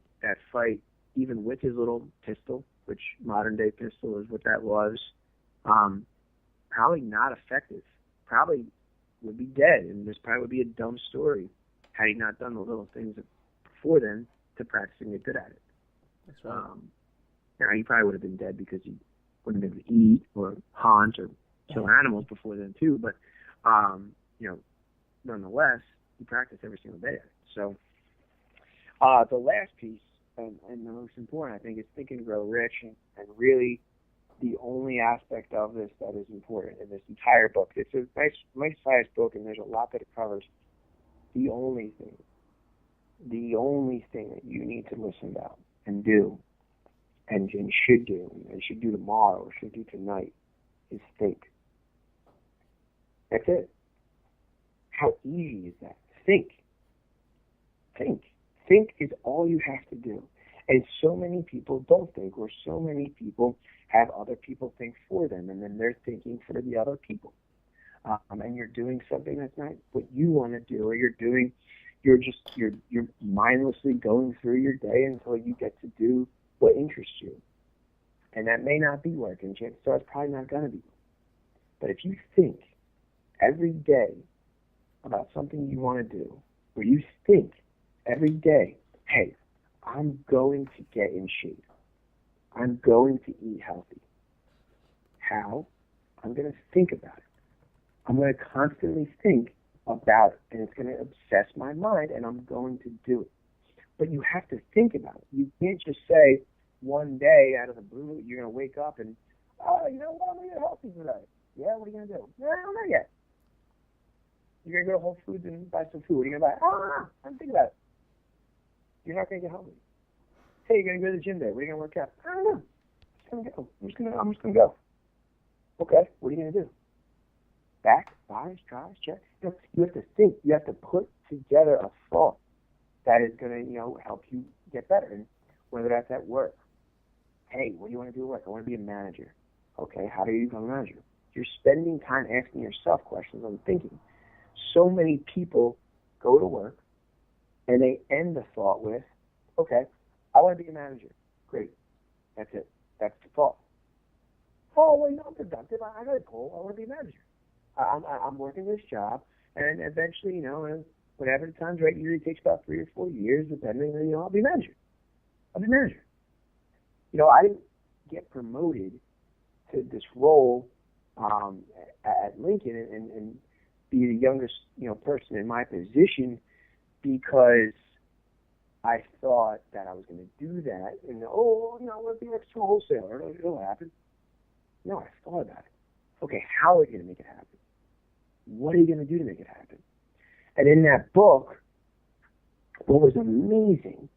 fight even with his little pistol, which modern day pistol is what that was, probably not effective. Probably would be dead, and this probably would be a dumb story had he not done the little things before then to practicing get good at it. That's right. Now, he probably would have been dead because he wouldn't have been able to eat or hunt or kill animals before then too, but nonetheless, he practiced every single day at it. So the last piece, and the most important, I think, is Think and Grow Rich, and really the only aspect of this that is important in this entire book. It's a nice sized book, and there's a lot that it covers. The only thing that you need to listen about and do, and should do, and should do tomorrow, or should do tonight, is think. That's it. How easy is that? Think. Think is all you have to do. And so many people don't think, or so many people have other people think for them, and then they're thinking for the other people. And you're doing something that's not what you want to do, or you're mindlessly going through your day until you get to do what interests you. And that may not be work, and chances are it's probably not going to be. But if you think every day about something you want to do, or you think every day, hey, I'm going to get in shape. I'm going to eat healthy. How? I'm going to think about it. I'm going to constantly think about it, and it's going to obsess my mind, and I'm going to do it. But you have to think about it. You can't just say one day out of the blue, you're going to wake up and, you know what, I'm going to get healthy today. Yeah, what are you going to do? No, not yet. You're going to go to Whole Foods and buy some food. What are you going to buy? I don't know. I'm thinking about it. You're not going to get healthy. Hey, you're going to go to the gym today. What are you going to work out? I don't know. I'm just going to go. Okay, what are you going to do? Back, thighs, tries, chest. You have to think. You have to put together a thought that is going to, help you get better. And whether that's at work. Hey, what do you want to do at work? I want to be a manager. Okay, how do you become a manager? You're spending time asking yourself questions and thinking. So many people go to work and they end the thought with, okay, I want to be a manager. Great. That's it. That's the thought. Oh, well, I'm productive. I got a goal. I want to be a manager. I'm working this job, and eventually, whenever the time's right, usually takes about 3 or 4 years, depending, I'll be a manager. I'll be a manager. I didn't get promoted to this role at Lincoln and be the youngest, person in my position because I thought that I was going to do that. And, I want to be next to a wholesaler. It'll happen. No, I thought about it. Okay, how are you going to make it happen? What are you going to do to make it happen? And in that book, what was amazing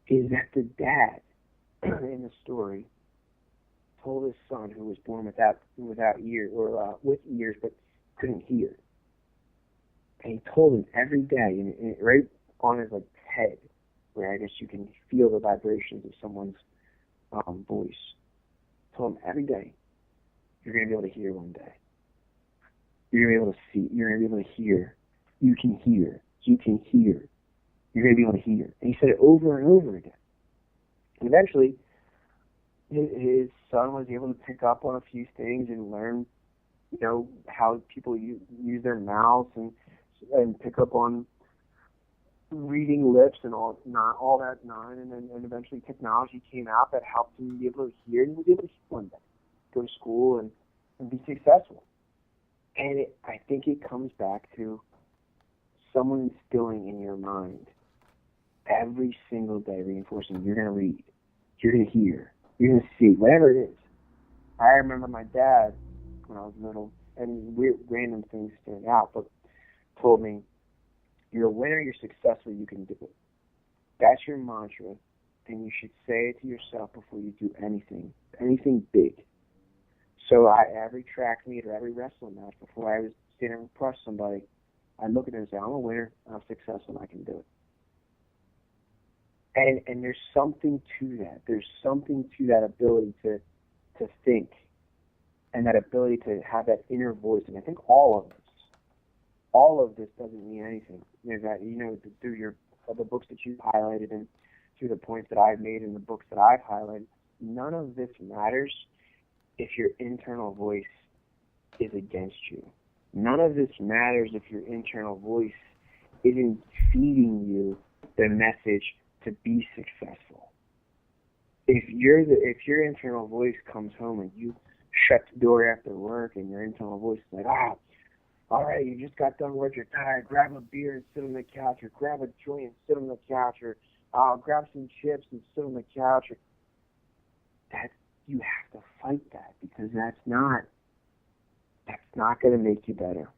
is that the dad in the story told his son, who was born without ears or with ears but couldn't hear, and he told him every day, and right on his head, where I guess you can feel the vibrations of someone's voice. Told him every day, you're going to be able to hear one day. You're going to be able to see. You're going to be able to hear. You can hear. You can hear. You're going to be able to hear. And he said it over and over again. And eventually, his son was able to pick up on a few things and learn, how people use their mouths and pick up on reading lips and all that nine. And eventually technology came out that helped him be able to hear, and he was able to hear one day, go to school and be successful. And I think it comes back to someone instilling in your mind every single day, reinforcing you're going to read, you're going to hear, you're going to see, whatever it is. I remember my dad, when I was little, and weird random things stand out, but told me, you're a winner, you're successful, you can do it. That's your mantra, and you should say it to yourself before you do anything big. So every track meet or every wrestling match, before I was standing across somebody, I'd look at them and say, I'm a winner, I'm successful, and I can do it. And there's something to that. There's something to that ability to think and that ability to have that inner voice. And I think all of this doesn't mean anything. That, through the books that you've highlighted and through the points that I've made in the books that I've highlighted, none of this matters if your internal voice is against you. None of this matters if your internal voice isn't feeding you the message to be successful. If your internal voice comes home and you shut the door after work and your internal voice is like, all right, you just got done work, you're tired, grab a beer and sit on the couch, or grab a joint and sit on the couch, or grab some chips and sit on the couch, you have to fight that, because that's not going to make you better.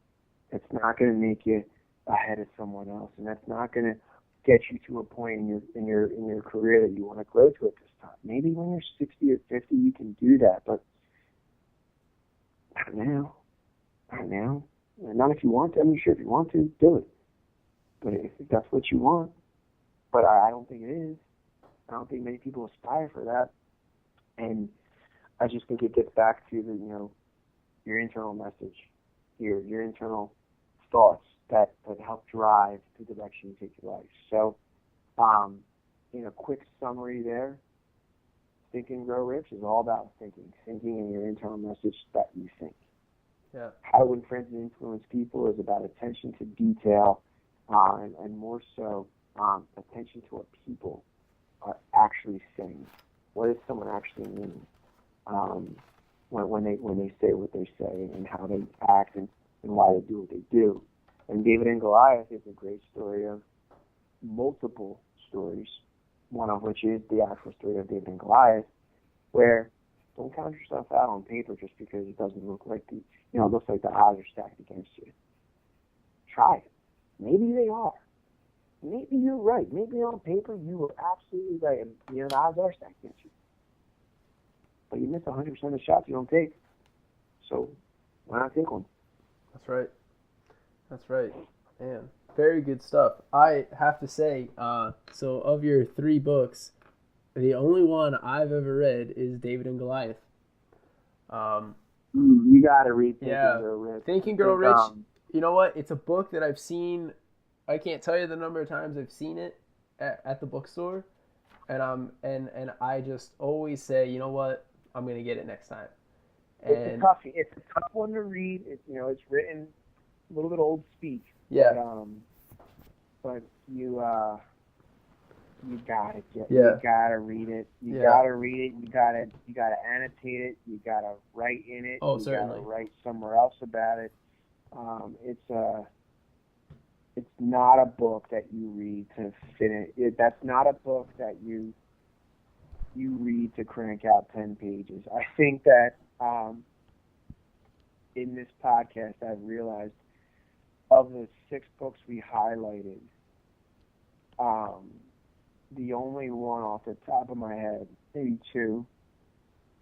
That's not going to make you ahead of someone else, and that's not going to get you to a point in your career that you want to grow to at this time. Maybe when you're 60 or 50, you can do that, but not now. Not now. Not if you want to. I mean, sure, if you want to, do it. But if that's what you want, but I don't think it is. I don't think many people aspire for that. And I just think it gets back to your internal message, your internal thoughts that help drive the direction you take your life. So, in a quick summary there, Think and Grow Rich is all about thinking in your internal message that you think. Yeah. How to Win Friends and Influence People is about attention to detail, and more so, attention to what people are actually saying. What does someone actually mean when they say what they say, and how they act, and why they do what they do? And David and Goliath is a great story of multiple stories, one of which is the actual story of David and Goliath, where don't count yourself out on paper just because it doesn't look like it looks like the odds are stacked against you. Try it. Maybe they are. Maybe you're right. Maybe on paper you were absolutely right, and the odds are stacked against you. But you miss 100% of the shots you don't take. So why not take one? That's right. Man, Very good stuff. I have to say, so of your 3 books, the only one I've ever read is David and Goliath. You gotta read Think Yeah. and Grow Rich. Think and Grow Rich. You know what? It's a book that I've seen. I can't tell you the number of times I've seen it at the bookstore, and I just always say, you know what, I'm gonna get it next time. It's a tough one to read. It's written a little bit old speak. Yeah. But you gotta Yeah. you gotta read it. You Yeah. gotta read it. You gotta annotate it. You gotta write in it. Oh, you certainly. gotta write somewhere else about it. It's not a book that you read to finish. That's not a book that you read to crank out 10 pages. I think that in this podcast, I've realized of the 6 books we highlighted, the only one off the top of my head, maybe 2,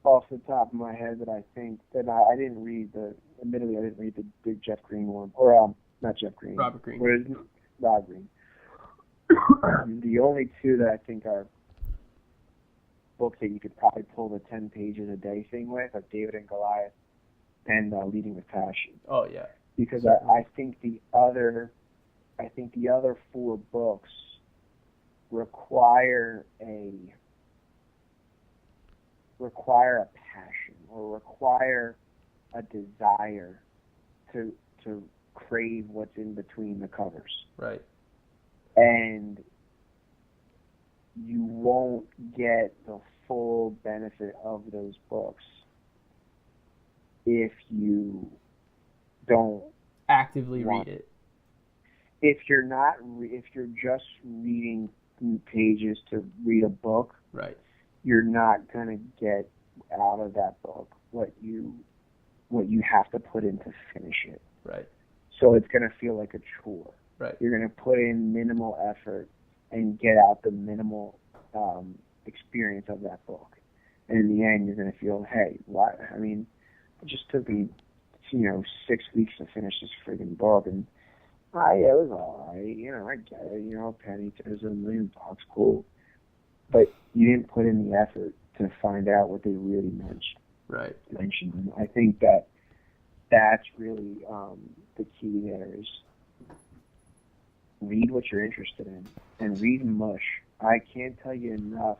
off the top of my head that I think that I didn't read admittedly I didn't read the big Jeff Green one, or not Jeff Green. Robert Greene. What is it? Rob Green. The only 2 that I think are books that you could probably pull the 10 pages a day thing with are David and Goliath and Leading with Passion. Oh yeah. Because I think the other 4 books require a passion or require a desire to crave what's in between the covers. Right. And you won't get the full benefit of those books if you don't Actively read it. If you're just reading pages to read a book, right, you're not gonna get out of that book what you have to put in to finish it. Right. So it's gonna feel like a chore. Right. You're gonna put in minimal effort and get out the minimal experience of that book. And in the end, you're gonna feel, hey, what? I mean, it just took me 6 weeks to finish this friggin' book, and it was all right. I get it. A penny to $1 million, cool. But you didn't put in the effort to find out what they really mentioned. Right. And I think that's really the key there is read what you're interested in and read mush. I can't tell you enough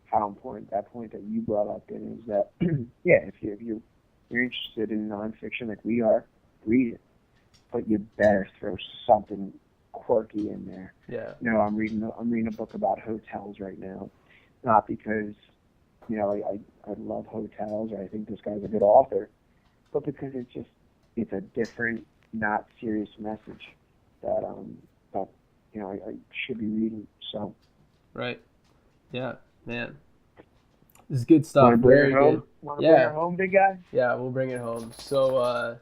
how important that point that you brought up in is that, yeah, if you're interested in nonfiction like we are, read it. But you better throw something quirky in there. Yeah. I'm reading a book about hotels right now, not because I love hotels or I think this guy's a good author, but because it's a different, not serious message that I should be reading. So. Right. Yeah, man. This is good stuff. Want to bring Very it home? good. Want to bring it home, big guy? Yeah, we'll bring it home. So,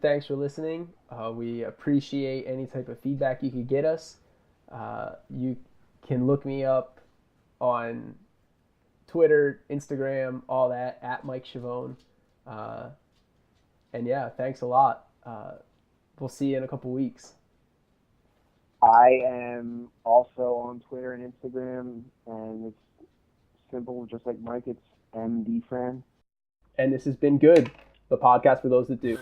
thanks for listening. We appreciate any type of feedback you could get us. You can look me up on Twitter, Instagram, all that, at Mike Chavone. And yeah, thanks a lot. We'll see you in a couple weeks. I am also on Twitter and Instagram, and it's simple, just like Mike. It's MD Fran. And this has been Good, the podcast for those that do.